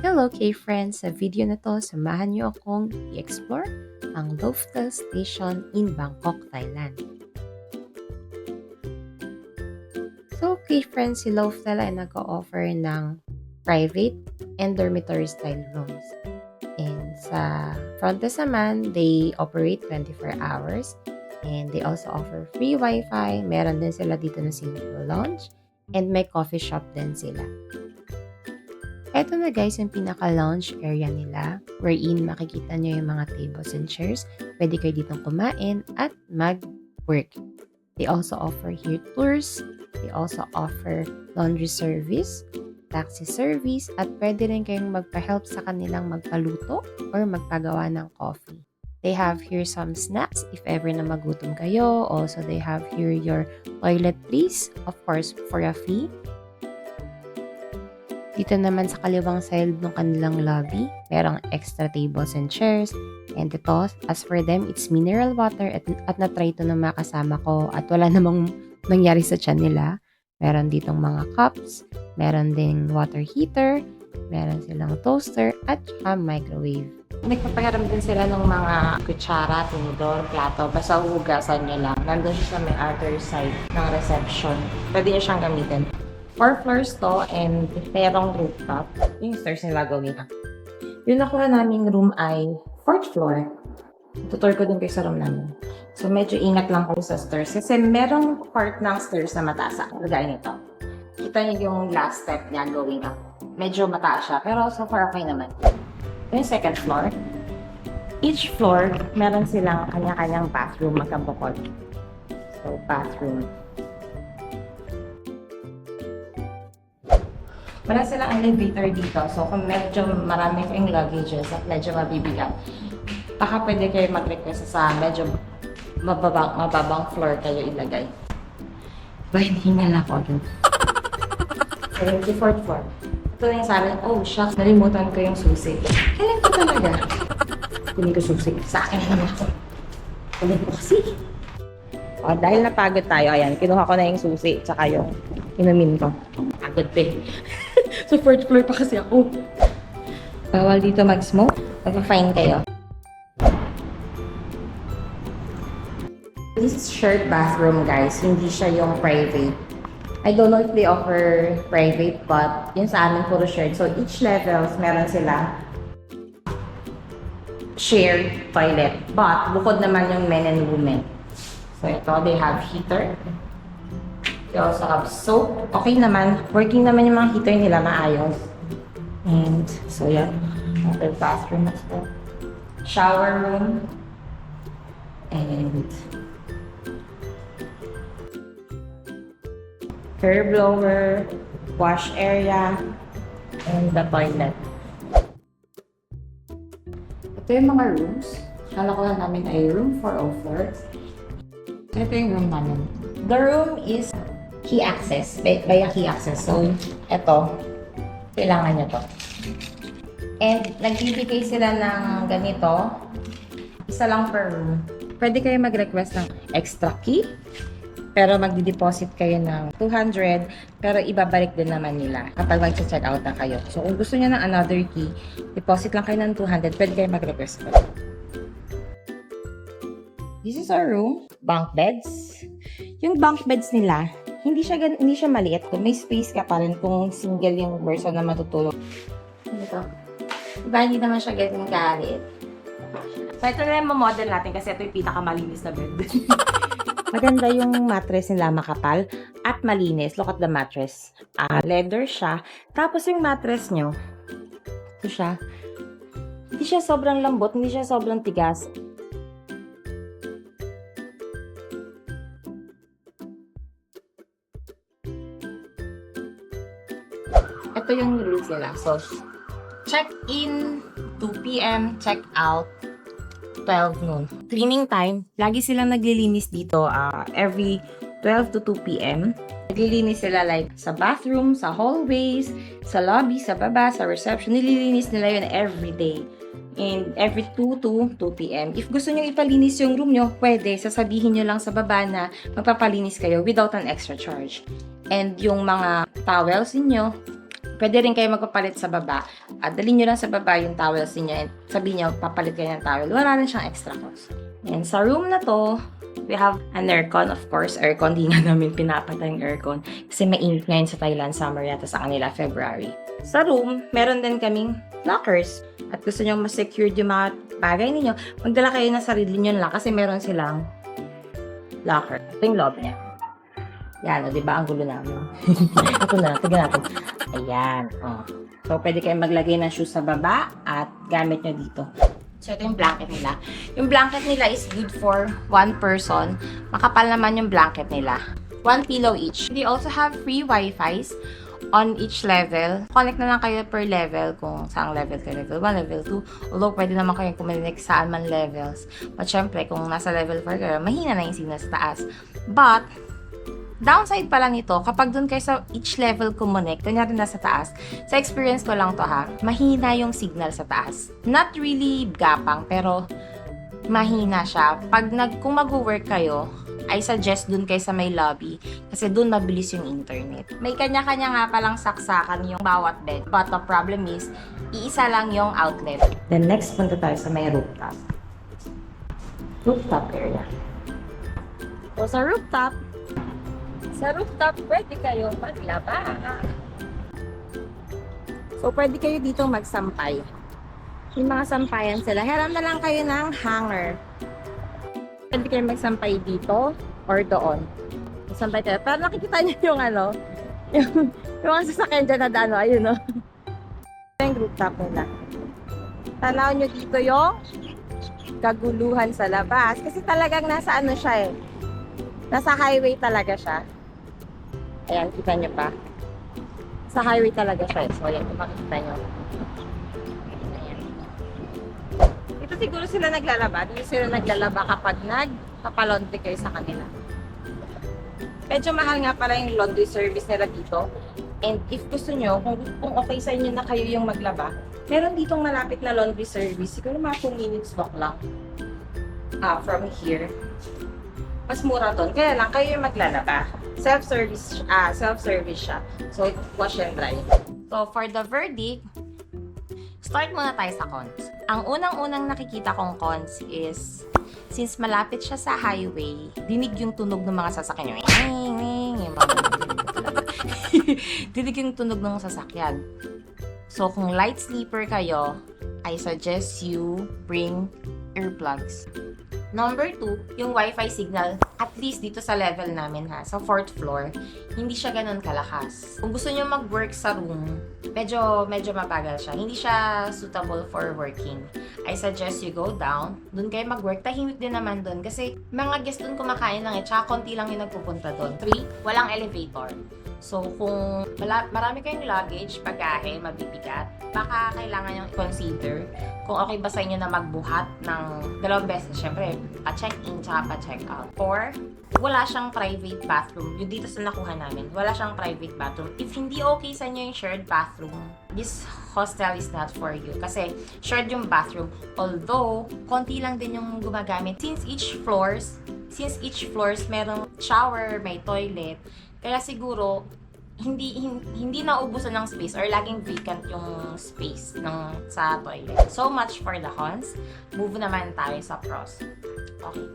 Hello K-Friends! Sa video na to, samahan niyo akong i-explore ang Loftell Station in Bangkok, Thailand. So K-Friends, si Loftell ay nag-o-offer ng private and dormitory style rooms. And sa front desk naman, they operate 24 hours and they also offer free wifi. Meron din sila dito na simple lounge and may coffee shop din sila. Eto na guys, yung pinaka-lounge area nila wherein makikita nyo yung mga tables and chairs. Pwede kayo ditong kumain at mag-work. They also offer here tours. They also offer laundry service, taxi service, at pwede rin kayong magpa-help sa kanilang magpaluto or magpagawa ng coffee. They have here some snacks if ever na magutom kayo. Also, they have here your toiletries, of course, for a fee. Dito naman sa kaliwang side ng kanilang lobby, merong extra tables and chairs. And ito, as for them, it's mineral water at na-try ito ng mga kasama ko at wala namang nangyari sa tiyan nila. Meron ditong mga cups, meron ding water heater, meron silang toaster at microwave. Nagpapahiram din sila ng mga kutsara, tinidor, plato, basta hugasan nyo lang. Nandun siya sa may other side ng reception. Pwede nyo siyang gamitin. 4 floors to and merong rooftop. Yung stairs nila gawin. Yung nakuha naming room ay 4th floor. Tutor ko din kayo sa room namin. So medyo ingat lang kayo sa stairs kasi merong part ng stairs na mataas. Lagay nito. Kita niyo yung last step niya going up. Medyo mataas siya pero so far okay naman. Yung 2nd floor. Each floor, meron silang kanya-kanyang bathroom magkabukod. So bathroom. Wala silang elevator dito. So, kung medyo marami kayong luggages at medyo mabibigat, baka pwede kayo mag-request sa medyo mababang floor kayo ilagay. Ba, hindi nga lang ako dun. 74th floor. Ito na yung sa amin, oh, shucks, nalimutan ko yung susi. Kailan ko talaga? Kunin ko susi. Sa akin naman ako. Kunin ko kasi. O, dahil napagod tayo, ayan, kinuha ko na yung susi, tsaka yung inumin ko. Pagod pa eh. So, 4th floor pa kasi ako. Bawal dito mag-smoke. Mag-fine kayo. This is shared bathroom, guys. Hindi siya yung private. I don't know if they offer private, but yun sa amin puro shared. So, each levels, meron sila shared toilet. But, bukod naman yung men and women. So, ito, they have heater. They also have soap. Okay naman. Working naman yung mga heater nila, maayos. And, so yan. Another bathroom as well. Shower room. And hair blower. Wash area. And the toilet. Ito yung mga rooms. Kala ko lang namin ay room 404. Ito yung room namin. The room is key access, via key access. So, eto, kailangan nyo to. And, nagbibigay sila ng ganito, isa lang per room. Pwede kayo mag-request ng extra key, pero magdi-deposit kayo ng 200, pero ibabalik din naman nila kapag mag-check out na kayo. So, kung gusto nyo ng another key, deposit lang kayo ng 200, pwede kayo mag-request ko. This is our room, bunk beds. Yung bunk beds nila, hindi siya maliit. Kung may space ka pa rin kung single yung person na matutulog. Ito. Diba, hindi naman siya ganun kaliit. So, ito na yung model natin kasi ito yung pinakamalinis na bed. Maganda yung mattress nila, makapal at malinis. Look at the mattress. Leather siya. Tapos yung mattress nyo, ito siya. Hindi siya sobrang lambot, hindi siya sobrang tigas. Ito yung rules nila. So, check-in 2 p.m., check-out 12 noon. Cleaning time, lagi silang naglilinis dito every 12 to 2 p.m. Naglilinis sila like sa bathroom, sa hallways, sa lobby, sa baba, sa reception. Nililinis nila yun every day. And every 2 to 2 p.m. If gusto nyo ipalinis yung room nyo, pwede. Sasabihin nyo lang sa baba na magpapalinis kayo without an extra charge. And yung mga towels niyo Pwede rin kayo magpapalit sa baba. Dalhin nyo lang sa baba yung towels niyo and sabihin nyo, papalit kayo ng towel. Wala rin siyang extra cost. And sa room na to, we have an aircon, of course. Aircon, di nga namin pinapatay yung aircon. Kasi mainit ngayon sa Thailand, summer yata sa kanila, February. Sa room, meron din kaming lockers. At gusto nyo mas secured yung mga bagay ninyo, magdala kayo na sarili nyo lang kasi meron silang locker. Ito yung loob niya. Yan, o, diba? Ang gulo namin. Ito na, tignan natin. Ayan, o. So, pwede kayong maglagay ng shoes sa baba at gamit nyo dito. So, ito yung blanket nila. Yung blanket nila is good for one person. Makapal naman yung blanket nila. One pillow each. They also have free Wi-Fi's on each level. Connect na lang kayo per level kung saang level kayo. Level 1, level 2. Although, pwede naman kayong kuminig saan man levels. But, syempre, kung nasa level 4 kayo, mahina na yung signal sa taas. But, downside pala nito, kapag dun kayo sa each level connect, kunyari nasa taas, sa experience ko lang to ha, mahina yung signal sa taas. Not really gapang, pero mahina siya. Kung mag-work kayo, I suggest dun kayo sa may lobby, kasi dun mabilis yung internet. May kanya-kanya nga palang saksakan yung bawat bed, but the problem is, iisa lang yung outlet. Then next, punta tayo sa may rooftop. Rooftop area. So sa rooftop, pwede kayo maglaba. So, pwede kayo dito magsampay. Yung mga sampayan sila. Hiram na lang kayo ng hanger. Pwede kayo magsampay dito or doon. Magsampay tayo. Pero nakikita niyo yung yung mga sasakyan dyan na dano. Ayun, no? Ito yung rooftop nila. Tanaw nyo dito yung kaguluhan sa labas. Kasi talagang nasa siya eh. Nasa highway talaga siya. Ayan, kita nyo pa. Sa highway talaga siya. So, ayan, kung makikita nyo. Ayan. Ito siguro sila naglalaba. Dito sila naglalaba kapag nagpapalaundry kayo sa kanila. Medyo mahal nga pala yung laundry service nila dito. And if gusto nyo, kung okay sa inyo na kayo yung maglaba, meron ditong malapit na laundry service. Siguro mga 2 minutes walk lang. From here. Mas mura doon. Kaya lang, kayo yung maglalaba. Self-service siya. So, wash and dry. So, for the verdict, start muna tayo sa cons. Ang unang-unang nakikita kong cons is, since malapit siya sa highway, dinig yung tunog ng mga sasakyan. Dinig yung tunog ng sasakyan. So, kung light sleeper kayo, I suggest you bring earplugs. Number 2, yung Wi-Fi signal, at least dito sa level namin ha, sa 4th floor, hindi siya ganun kalakas. Kung gusto nyo mag-work sa room, medyo mabagal siya. Hindi siya suitable for working. I suggest you go down, dun kayo mag-work. Tahimik din naman dun kasi mga guest dun kumakain lang tsaka konti lang yung nagpupunta dun. 3, walang elevator. So, kung marami kayong luggage, bagahe, mabibigat, baka kailangan nyo i-consider kung okay ba sa inyo na magbuhat ng 2 beses. Siyempre, pa-check-in tsaka pa-check-out. Or, wala siyang private bathroom. Yung dito sa nakuha namin, wala siyang private bathroom. If hindi okay sa inyo yung shared bathroom, this hostel is not for you. Kasi, shared yung bathroom. Although, konti lang din yung gumagamit. Since each floors merong shower, may toilet, kaya siguro, hindi naubusan ng space or laging vacant yung space sa toilet. So much for the cons. Move naman tayo sa pros. Okay.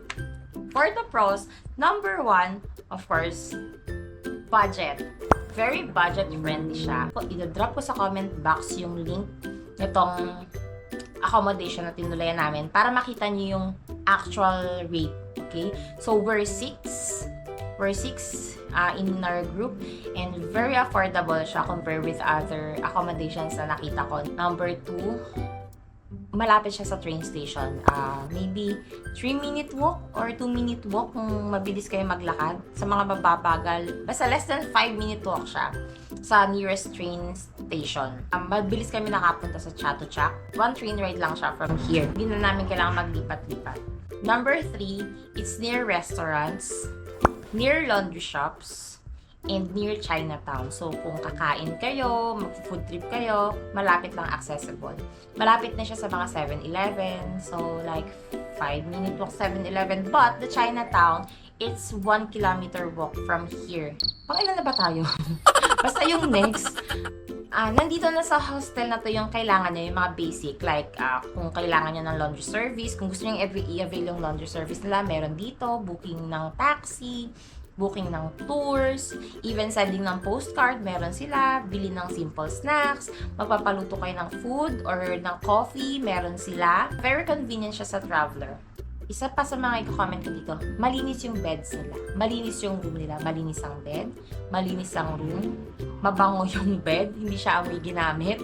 For the pros, number 1, of course, budget. Very budget-friendly siya. I-drop ko sa comment box yung link nitong accommodation na tinulayan namin para makita niyo yung actual rate. Okay? So, we're 6 in our group and very affordable siya compared with other accommodations na nakita ko. Number 2, malapit siya sa train station. Maybe 3-minute walk or 2-minute walk kung mabilis kayo maglakad. Sa mga mababagal, basta less than 5-minute walk siya sa nearest train station. Mabilis kami nakapunta sa Chatuchak. 1 train ride lang siya from here. Hindi na namin kailangan maglipat-lipat. Number 3, it's near restaurants, near laundry shops, and near Chinatown. So, kung kakain kayo, mag-food trip kayo, malapit lang accessible. Malapit na siya sa mga 7-Eleven. So, like, 5-minute walk 7-Eleven. But, the Chinatown, it's 1 kilometer walk from here. Pang ilan na ba tayo? Basta yung next, Nandito na sa hostel na to yung kailangan nyo, yung mga basic, like kung kailangan nyo ng laundry service, kung gusto nyo i-avail yung laundry service nila, meron dito, booking ng taxi, booking ng tours, even sending ng postcard, meron sila, bili ng simple snacks, magpapaluto kayo ng food or ng coffee, meron sila. Very convenient siya sa traveler. Isa pa sa mga i-comment ko dito, malinis yung beds nila. Malinis yung room nila. Malinis ang bed, malinis ang room, mabango yung bed, hindi siya amoy ginamit.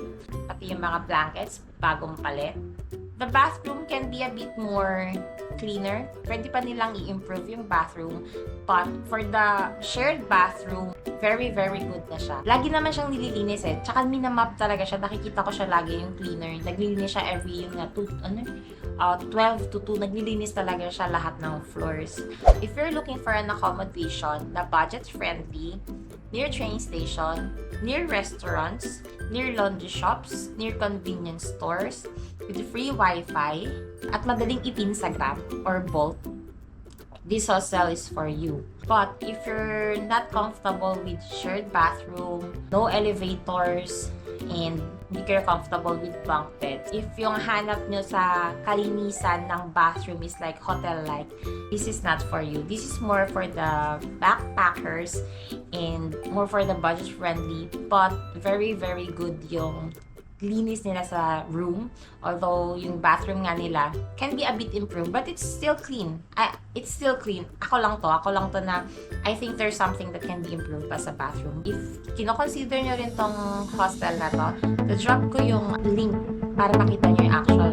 Pati yung mga blankets, bagong palit. The bathroom can be a bit more cleaner. Pwede pa nilang i-improve yung bathroom. But for the shared bathroom, very, very good na siya. Lagi naman siyang nililinis eh. Tsaka minamap talaga siya. Nakikita ko siya lagi yung cleaner. Naglilinis siya every yung 12 to 2. Naglilinis talaga siya lahat ng floors. If you're looking for an accommodation na budget-friendly, near train station, near restaurants, near laundry shops, near convenience stores, with free Wi-Fi, at madaling ipin sa Grab or Bolt, this hostel is for you. But if you're not comfortable with shared bathroom, no elevators, and hindi kayo comfortable with bunk beds, if yung hanap nyo sa kalinisan ng bathroom is like hotel-like, this is not for you. This is more for the backpackers and more for the budget-friendly, but very, very good yung linis nila sa room. Although yung bathroom nga nila can be a bit improved, but it's still clean. It's still clean. Ako lang to na I think there's something that can be improved pa sa bathroom. If kino-consider nyo rin tong hostel na to, drop ko yung link para makita nyo yung actual